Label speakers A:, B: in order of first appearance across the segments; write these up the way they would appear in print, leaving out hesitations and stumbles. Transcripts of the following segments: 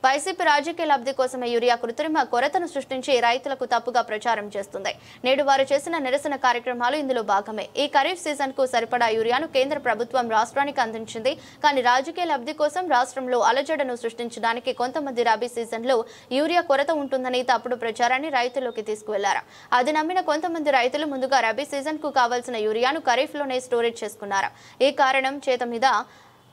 A: YCP రాజకీయ లబ్ధి కోసమే యూరియా కృత్రిమ కొరతను సృష్టించి రైతులకు తప్పుగా ప్రచారం చేస్తుంది. నేడు వారు చేసిన నిరసన కార్యక్రమాలు ఇందులో భాగమే. ఈ ఖరీఫ్ సీజన్ కు సరిపడా యూరియాను కేంద్ర ప్రభుత్వం రాష్ట్రానికి అందించింది. కానీ రాజకీయ లబ్ధి కోసం రాష్ట్రంలో అలజడను సృష్టించడానికి కొంతమంది రబీ సీజన్ లో యూరియా కొరత ఉంటుందని తప్పుడు ప్రచారాన్ని రైతుల్లోకి తీసుకువెళ్లారు. అది నమ్మిన కొంతమంది రైతులు ముందుగా రబీ సీజన్ కు కావాల్సిన యూరియాను ఖరీఫ్ లోనే స్టోరేజ్ చేసుకున్నారు. ఈ కారణం చేత మీద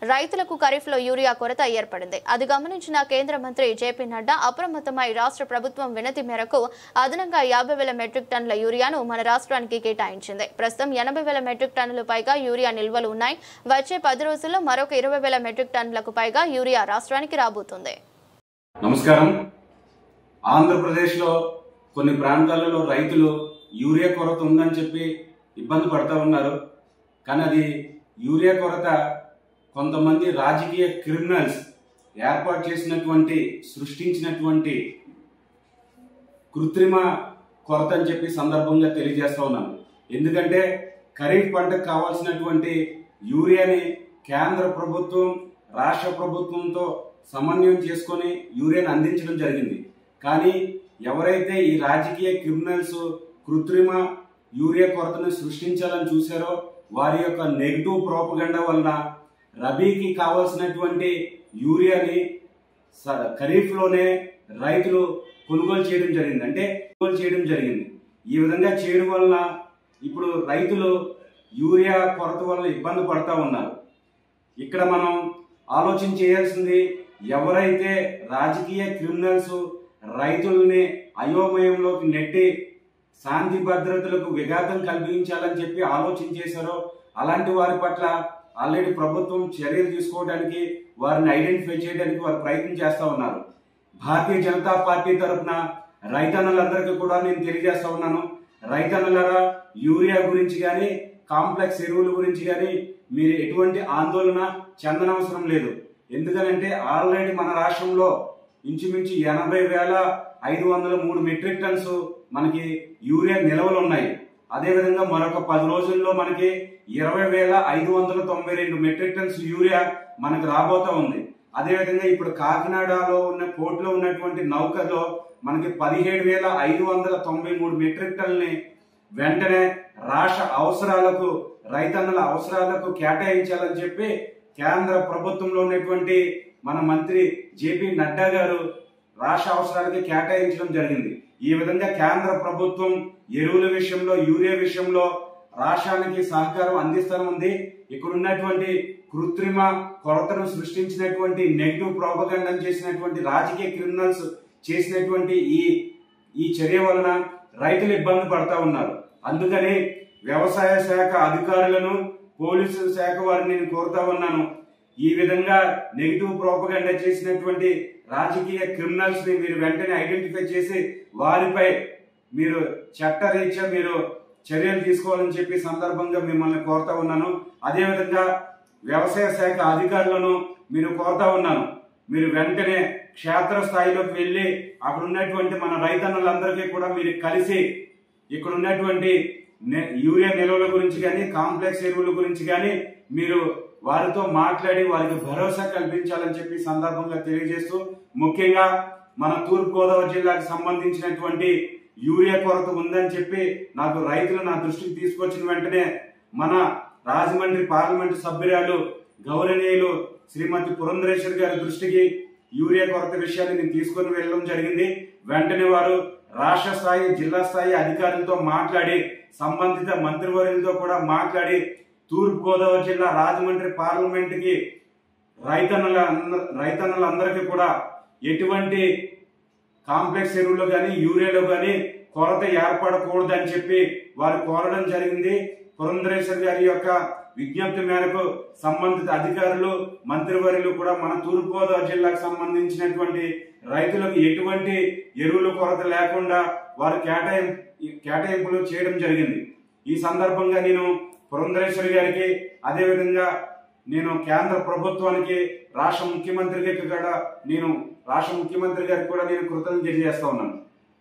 A: రైతులకు ఖరీఫ్ లో యూరియా కొరత ఏర్పడింది. అది గమనించిన కేంద్ర మంత్రి జేపీ నడ్డా అప్రమత్తమై రాష్ట్ర ప్రభుత్వం వినతి మేరకు అదనంగా 50,000 మెట్రిక్ టన్నుల యూరియాను మన రాష్ట్రానికి కేటాయించింది. ప్రస్తుతం 80,000 మెట్రిక్ టన్నులు పైగా యూరియా నిల్వలు ఉన్నాయి. వచ్చే 10 రోజుల్లో మరొక 20,000 మెట్రిక్ టన్నులకు పైగా యూరియా రాష్ట్రానికి రాబోతుంది.
B: నమస్కారం. ఆంధ్రప్రదేశ్ లో కొన్ని ప్రాంతాలలో రైతులు యూరియా కొరత ఉందని చెప్పి ఇబ్బంది పడతా ఉన్నారు. కానీ అది యూరియా కొరత కొంతమంది రాజకీయ క్రిమినల్స్ ఏర్పాటు చేసినటువంటి సృష్టించినటువంటి కృత్రిమ కొరత అని చెప్పి సందర్భంగా తెలియజేస్తా ఉన్నాను. ఎందుకంటే ఖరీఫ్ పంటకు కావాల్సినటువంటి యూరియాని కేంద్ర ప్రభుత్వం రాష్ట్ర ప్రభుత్వంతో సమన్వయం చేసుకొని యూరియాని అందించడం జరిగింది. కానీ ఎవరైతే ఈ రాజకీయ క్రిమినల్స్ కృత్రిమ యూరియా కొరతను సృష్టించాలని చూశారో వారి యొక్క నెగిటివ్ ప్రోపగండా వలన రబీకి కావాల్సినటువంటి యూరియాని ఖరీఫ్ లోనే రైతులు కొనుగోలు చేయడం జరిగింది. ఈ విధంగా చేయడం వలన ఇప్పుడు రైతులు యూరియా కొరత వల్ల ఇబ్బంది పడతా ఉన్నారు. ఇక్కడ మనం ఆలోచన చేయాల్సింది, ఎవరైతే రాజకీయ క్రిమినల్స్ రైతుల్ని అయోమయంలోకి నెట్టి శాంతి భద్రతలకు విఘాతం కల్పించాలని చెప్పి ఆలోచన చేశారో అలాంటి వారి పట్ల ఆల్రెడీ ప్రభుత్వం చర్యలు తీసుకోవడానికి, వారిని ఐడెంటిఫై చేయడానికి వారు ప్రయత్నం చేస్తా ఉన్నారు. భారతీయ జనతా పార్టీ తరఫున రైతన్నలందరికీ కూడా నేను తెలియజేస్తా ఉన్నాను, రైతన్నలారా యూరియా గురించి కానీ కాంప్లెక్స్ ఎరువుల గురించి కానీ మీరు ఎటువంటి ఆందోళన చెందనవసరం లేదు. ఎందుకంటే ఆల్రెడీ మన రాష్ట్రంలో ఇంచుమించు 80,503 మెట్రిక్ టన్స్ మనకి యూరియా నిల్వలు ఉన్నాయి. అదేవిధంగా మరొక 10 రోజుల్లో మనకి 20,592 మెట్రిక్ టన్స్ యూరియా మనకు రాబోతా ఉంది. అదేవిధంగా ఇప్పుడు కాకినాడలో ఉన్న పోర్టులో ఉన్నటువంటి నౌకలో మనకి 17,593 మెట్రిక్ టన్నుని వెంటనే రాష్ట్ర అవసరాలకు, రైతన్నుల అవసరాలకు కేటాయించాలని చెప్పి కేంద్ర ప్రభుత్వంలో ఉన్నటువంటి మన మంత్రి జేపీ నడ్డా గారు రాష్ట్ర అవసరాలకి కేటాయించడం జరిగింది. ఈ విధంగా కేంద్ర ప్రభుత్వం ఎరువుల విషయంలో, యూరియా విషయంలో రాష్ట్రానికి సహకారం అందిస్తానుంది. ఇక్కడ ఉన్నటువంటి కృత్రిమ కొరతను సృష్టించినటువంటి నెగిటివ్ ప్రోపగండా చేసినటువంటి రాజకీయ క్రిమినల్స్ చేసినటువంటి ఈ చర్య వలన రైతులు ఇబ్బంది పడతా ఉన్నారు. అందుకని వ్యవసాయ శాఖ అధికారులను, పోలీసు శాఖ వారిని నేను కోరుతా ఉన్నాను, ఈ విధంగా నెగిటివ్ ప్రోపగండా చేసినటువంటి రాజకీయ క్రిమినల్స్ ని మీరు వెంటనే ఐడెంటిఫై చేసి వారిపై మీరు చట్టరీత్యా మీరు చర్యలు తీసుకోవాలని చెప్పి సందర్భంగా మిమ్మల్ని కోరుతా ఉన్నాను. అదేవిధంగా వ్యవసాయ శాఖ అధికారులను మీరు కోరుతా ఉన్నాను, మీరు వెంటనే క్షేత్ర స్థాయిలోకి వెళ్లి అక్కడ ఉన్నటువంటి మన రైతన్నులందరికీ కూడా మీరు కలిసి ఇక్కడ ఉన్నటువంటి యూరియా నిల్వల గురించి కానీ కాంప్లెక్స్ ఎరువుల గురించి కానీ మీరు వారితో మాట్లాడి వారికి భరోసా కల్పించాలని చెప్పి సందర్భంగా తెలియజేస్తూ, ముఖ్యంగా మన తూర్పు గోదావరి జిల్లాకు సంబంధించినటువంటి యూరియా కొరత ఉందని చెప్పి నాకు రైతులు నా దృష్టికి తీసుకొచ్చిన వెంటనే మన రాజమండ్రి పార్లమెంటు సభ్యురాలు గౌరవనీయులు శ్రీమతి పురంధరేశ్వరి గారి దృష్టికి యూరియా కొరత విషయాన్ని నేను తీసుకుని వెళ్ళడం జరిగింది. వెంటనే వారు రాష్ట్ర స్థాయి, జిల్లా స్థాయి అధికారులతో మాట్లాడి, సంబంధిత మంత్రివర్యులతో కూడా మాట్లాడి తూర్పు గోదావరి జిల్లా రాజమండ్రి పార్లమెంట్ కి రైతన్నులందరికీ కూడా ఎటువంటి కాంప్లెక్స్ ఎరువులో గాని యూరియాలో గాని కొరత ఏర్పడకూడదని చెప్పి వారు కోరడం జరిగింది. పురంధరేశ్వర్ గారి యొక్క విజ్ఞప్తి మేరకు సంబంధిత అధికారులు, మంత్రివర్యులు కూడా మన తూర్పు గోదావరి జిల్లాకు సంబంధించినటువంటి రైతులకు ఎటువంటి ఎరువుల కొరత లేకుండా వారు కేటాయింపులు చేయడం జరిగింది. ఈ సందర్భంగా నేను పురంధరేశ్వరి గారికి, అదేవిధంగా నేను కేంద్ర ప్రభుత్వానికి, రాష్ట్ర ముఖ్యమంత్రి గారికి కూడా నేను కృతజ్ఞతలు తెలియజేస్తా ఉన్నాను.